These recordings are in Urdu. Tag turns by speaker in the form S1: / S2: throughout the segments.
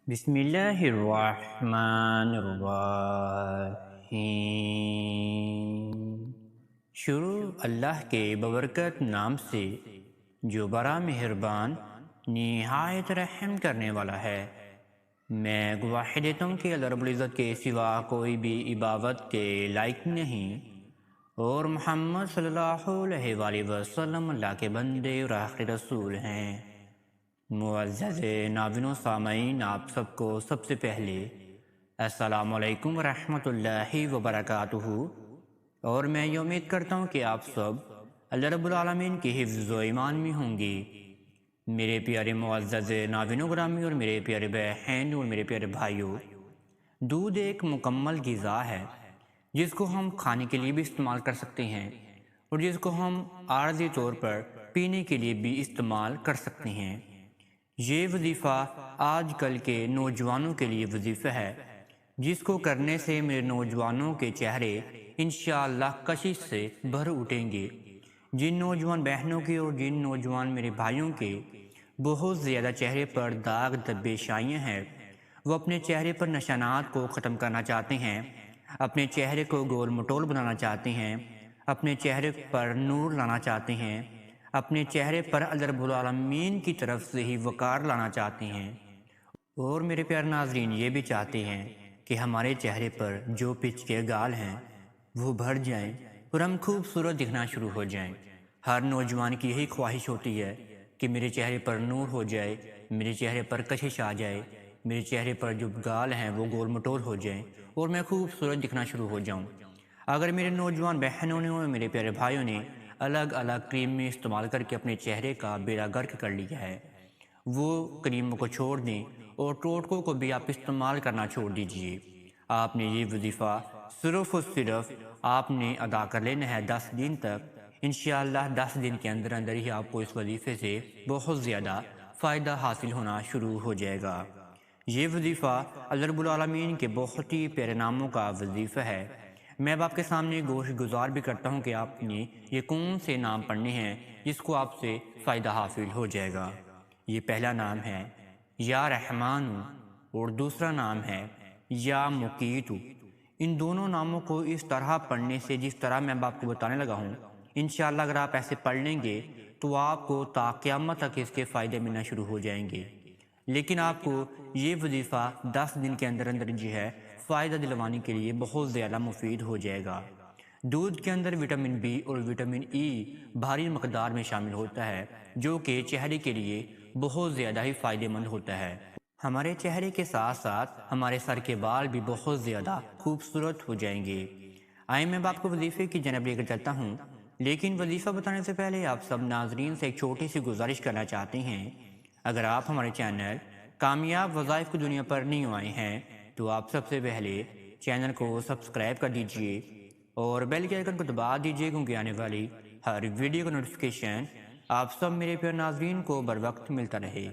S1: بسم اللہ الرحمن الرحیم۔ شروع اللہ کے ببرکت نام سے جو بڑا مہربان نہایت رحم کرنے والا ہے۔ میں گواہی دیتا ہوں کہ اللہ رب العزت کے سوا کوئی بھی عبادت کے لائق نہیں، اور محمد صلی اللہ علیہ وآلہ وسلم اللہ کے بندے اور آخری رسول ہیں۔ معزز ناظرین و سامعین، آپ سب کو سب سے پہلے السلام علیکم ورحمۃ اللہ وبرکاتہ، اور میں یہ امید کرتا ہوں کہ آپ سب اللہ رب العالمین کی حفظ و ایمان میں ہوں گے۔ میرے پیارے معزز ناظرین و گرامی اور میرے پیارے بہن اور میرے پیارے بھائیوں، دودھ ایک مکمل غذا ہے جس کو ہم کھانے کے لیے بھی استعمال کر سکتے ہیں، اور جس کو ہم عارضی طور پر پینے کے لیے بھی استعمال کر سکتے ہیں۔ یہ وظیفہ آج کل کے نوجوانوں کے لیے وظیفہ ہے، جس کو کرنے سے میرے نوجوانوں کے چہرے انشاءاللہ کشش سے بھر اٹھیں گے۔ جن نوجوان بہنوں کے اور جن نوجوان میرے بھائیوں کے بہت زیادہ چہرے پر داغ دبے شائیں ہیں، وہ اپنے چہرے پر نشانات کو ختم کرنا چاہتے ہیں، اپنے چہرے کو گول مٹول بنانا چاہتے ہیں، اپنے چہرے پر نور لانا چاہتے ہیں، اپنے چہرے پر اللہ رب العالمین کی طرف سے ہی وقار لانا چاہتے ہیں، اور میرے پیارے ناظرین یہ بھی چاہتے ہیں کہ ہمارے چہرے پر جو پچ کے گال ہیں وہ بھر جائیں اور ہم خوبصورت دکھنا شروع ہو جائیں۔ ہر نوجوان کی یہی خواہش ہوتی ہے کہ میرے چہرے پر نور ہو جائے، میرے چہرے پر کشش آ جائے، میرے چہرے پر جو گال ہیں وہ گول مٹول ہو جائیں اور میں خوبصورت دکھنا شروع ہو جاؤں۔ اگر میرے نوجوان بہنوں نے اور میرے پیارے بھائیوں نے الگ الگ کریم میں استعمال کر کے اپنے چہرے کا بیڑا غرق کر لیا ہے، وہ کریموں کو چھوڑ دیں اور ٹوٹکوں کو بھی آپ استعمال کرنا چھوڑ دیجئے۔ آپ نے یہ وظیفہ صرف اور صرف آپ نے ادا کر لینا ہے 10 دن تک۔ انشاءاللہ 10 دن کے اندر اندر ہی آپ کو اس وظیفے سے بہت زیادہ فائدہ حاصل ہونا شروع ہو جائے گا۔ یہ وظیفہ اللہ رب العالمین کے بہت ہی پیارے ناموں کا وظیفہ ہے۔ میں اب آپ کے سامنے گوش گزار بھی کرتا ہوں کہ آپ نے یہ کون سے نام پڑھنے ہیں جس کو آپ سے فائدہ حاصل ہو جائے گا۔ یہ پہلا نام ہے یا رحمان، اور دوسرا نام ہے یا مقیت۔ ان دونوں ناموں کو اس طرح پڑھنے سے جس طرح میں اب آپ کو بتانے لگا ہوں، انشاءاللہ اگر آپ ایسے پڑھ لیں گے تو آپ کو تا قیامت تک اس کے فائدے ملنا شروع ہو جائیں گے۔ لیکن آپ کو یہ وظیفہ 10 دن کے اندر اندر جو ہے فائدہ دلوانے کے لیے بہت زیادہ مفید ہو جائے گا۔ دودھ کے اندر وٹامن بی اور وٹامن ای بھاری مقدار میں شامل ہوتا ہے، جو کہ چہرے کے لیے بہت زیادہ ہی فائدہ مند ہوتا ہے۔ ہمارے چہرے کے ساتھ ساتھ ہمارے سر کے بال بھی بہت زیادہ خوبصورت ہو جائیں گے۔ آئیں میں آپ کو وظیفے کی جانب لے کر چلتا ہوں، لیکن وظیفہ بتانے سے پہلے آپ سب ناظرین سے ایک چھوٹی سی گزارش کرنا چاہتے ہیں۔ اگر آپ ہمارے چینل کامیاب وظائف کی دنیا پر نہیں آئے ہیں تو آپ سب سے پہلے چینل کو سبسکرائب کر دیجئے اور بیل کے آئیکن کو دبا دیجئے، کیونکہ آنے والی ہر ویڈیو کا نوٹیفیکیشن آپ سب میرے پیارے ناظرین کو بر وقت ملتا رہے۔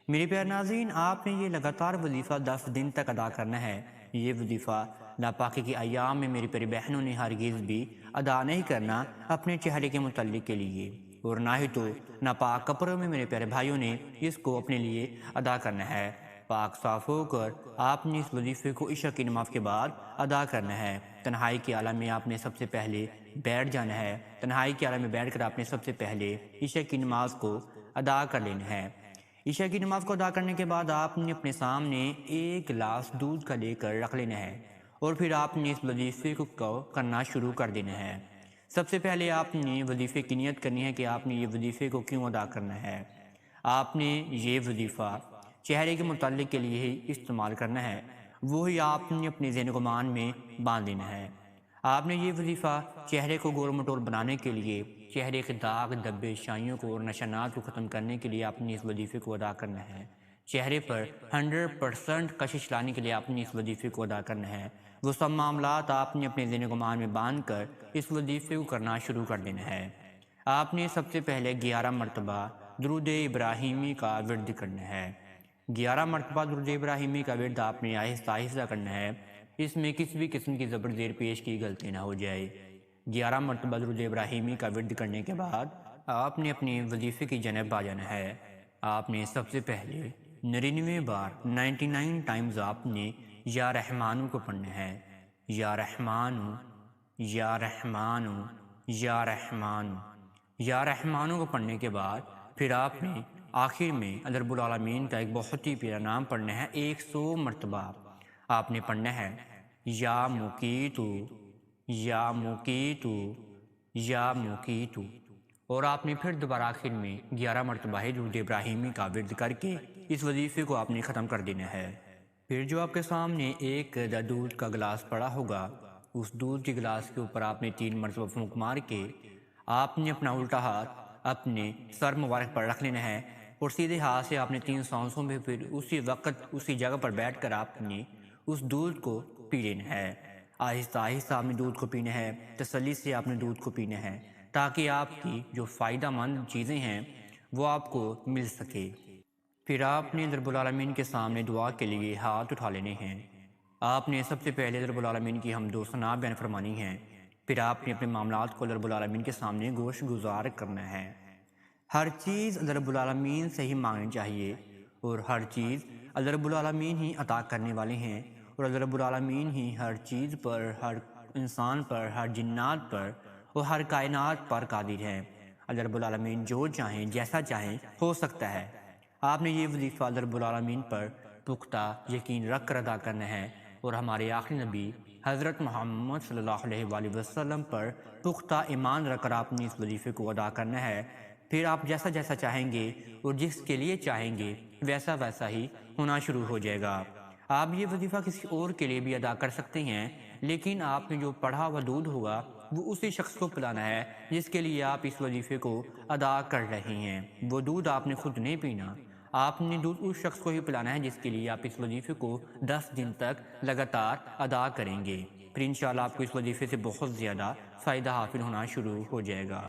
S1: میرے پیارے ناظرین، آپ نے یہ لگاتار وظیفہ 10 دن تک ادا کرنا ہے۔ یہ وظیفہ ناپاکی کے ایام میں میری پیاری بہنوں نے ہرگز بھی ادا نہیں کرنا اپنے چہرے کے متعلق کے لیے، اور نہ ہی تو ناپاک کپڑوں میں میرے پیارے بھائیوں نے اس کو اپنے لیے ادا کرنا ہے۔ پاک صاف ہو کر آپ نے اس وظیفے کو عشاء کی نماز کے بعد ادا کرنا ہے۔ تنہائی کے عالم میں آپ نے سب سے پہلے بیٹھ جانا ہے۔ تنہائی کے عالم میں بیٹھ کر آپ نے سب سے پہلے عشاء کی نماز کو ادا کر لینا ہے۔ عشاء کی نماز کو ادا کرنے کے بعد آپ نے اپنے سامنے ایک گلاس دودھ کا لے کر رکھ لینا ہے، اور پھر آپ نے اس وظیفے کو کرنا شروع کر دینا ہے۔ سب سے پہلے آپ نے وظیفے کی نیت کرنی ہے کہ آپ نے یہ وظیفے کو کیوں ادا کرنا ہے۔ آپ نے یہ وظیفہ چہرے کے متعلق کے لیے ہی استعمال کرنا ہے، وہی آپ نے اپنے ذہن و گمان میں باندھ لینا ہے۔ آپ نے یہ وظیفہ چہرے کو گول مٹول بنانے کے لیے، چہرے کے داغ دبے شائیوں کو اور نشانات کو ختم کرنے کے لیے آپ نے اس وظیفے کو ادا کرنا ہے۔ چہرے پر 100% کشش لانے کے لیے آپ نے اس وظیفے کو ادا کرنا ہے۔ وہ سب معاملات آپ نے اپنے ذہن و گمان میں باندھ کر اس وظیفے کو کرنا شروع کر دینا ہے۔ آپ نے سب سے پہلے 11 مرتبہ درود ابراہیمی کا ورد کرنا ہے۔ 11 مرتبہ درود ابراہیمی کا ورد آپ نے آہستہ آہستہ کرنا ہے، اس میں کسی بھی قسم کی زبر زیر پیش کی غلطی نہ ہو جائے۔ 11 مرتبہ درود ابراہیمی کا ورد کرنے کے بعد آپ نے اپنے وظیفے کی جانب آ جانا ہے۔ آپ نے سب سے پہلے 99 بار 99 ٹائمز آپ نے یا رحمانو کو پڑھنا ہے، یا رحمانو، یا رحمانو، یا رحمانو، یا رحمانو کو پڑھنے کے بعد پھر آپ نے آخر میں اللہ رب العالمین کا ایک بہت ہی پیارا نام پڑھنا ہے 100 مرتبہ۔ آپ نے پڑھنا ہے یا مقیتو، یا مقیتو، یا مقیتو، اور آپ نے پھر دوبارہ آخر میں 11 مرتبہ درود ابراہیمی کا ورد کر کے اس وظیفے کو آپ نے ختم کر دینا ہے۔ پھر جو آپ کے سامنے ایک دودھ کا گلاس پڑا ہوگا، اس دودھ کے گلاس کے اوپر آپ نے 3 مرتبہ پھونک مار کے آپ نے اپنا الٹا ہاتھ اپنے سر مبارک پر رکھ لینا ہے، اور سیدھے ہاتھ سے آپ نے 3 سانسوں میں پھر اسی وقت اسی جگہ پر بیٹھ کر آپ نے اس دودھ کو پی لینا ہے۔ آہستہ آہستہ آپ نے دودھ کو پینا ہے، تسلی سے آپ نے دودھ کو پینا ہے، تاکہ آپ کی جو فائدہ مند چیزیں ہیں وہ آپ کو مل سکے۔ پھر آپ نے رب العالمین کے سامنے دعا کے لیے ہاتھ اٹھا لینے ہیں۔ آپ نے سب سے پہلے رب العالمین کی حمد و ثنا بیان فرمانی ہے، پھر آپ نے اپنے معاملات کو رب العالمین کے سامنے گوش گزار کرنا ہے۔ ہر چیز اللہ رب العالمین سے ہی مانگنی چاہیے، اور ہر چیز اللہ رب العالمین ہی عطا کرنے والے ہیں، اور اللہ رب العالمین ہی ہر چیز پر، ہر انسان پر، ہر جنات پر اور ہر کائنات پر قادر ہیں۔ اللہ رب العالمین جو چاہیں جیسا چاہیں ہو سکتا ہے۔ آپ نے یہ وظیفہ اللہ رب العالمین پر پختہ یقین رکھ کر ادا کرنا ہے، اور ہمارے آخری نبی حضرت محمد صلی اللہ علیہ وآلہ وسلم پر پختہ ایمان رکھ کر آپ نے اس وظیفے کو ادا کرنا ہے۔ پھر آپ جیسا جیسا چاہیں گے اور جس کے لیے چاہیں گے ویسا ویسا ہی ہونا شروع ہو جائے گا۔ آپ یہ وظیفہ کسی اور کے لیے بھی ادا کر سکتے ہیں، لیکن آپ نے جو پڑھا ہوا دودھ ہوگا وہ اسی شخص کو پلانا ہے جس کے لیے آپ اس وظیفے کو ادا کر رہے ہیں۔ وہ دودھ آپ نے خود نہیں پینا، آپ نے دودھ اس شخص کو ہی پلانا ہے جس کے لیے آپ اس وظیفے کو 10 دن تک لگاتار ادا کریں گے۔ پھر انشاءاللہ آپ کو اس وظیفے سے بہت زیادہ فائدہ حاصل ہونا شروع ہو جائے گا۔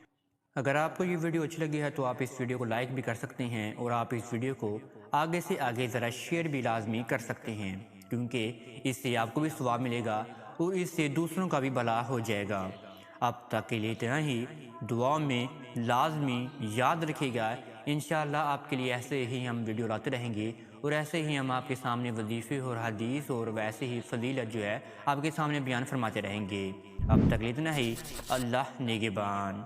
S1: اگر آپ کو یہ ویڈیو اچھی لگی ہے تو آپ اس ویڈیو کو لائک بھی کر سکتے ہیں، اور آپ اس ویڈیو کو آگے سے آگے ذرا شیئر بھی لازمی کر سکتے ہیں، کیونکہ اس سے آپ کو بھی ثواب ملے گا اور اس سے دوسروں کا بھی بھلا ہو جائے گا۔ اب تک کے لیے اتنا ہی، دعاؤں میں لازمی یاد رکھیے گا۔ انشاءاللہ آپ کے لیے ایسے ہی ہم ویڈیو لاتے رہیں گے، اور ایسے ہی ہم آپ کے سامنے وظیفے اور حدیث اور ویسے ہی فضیلت جو ہے آپ کے سامنے بیان فرماتے رہیں گے۔ اب تک اتنا ہی، اللہ نگہبان۔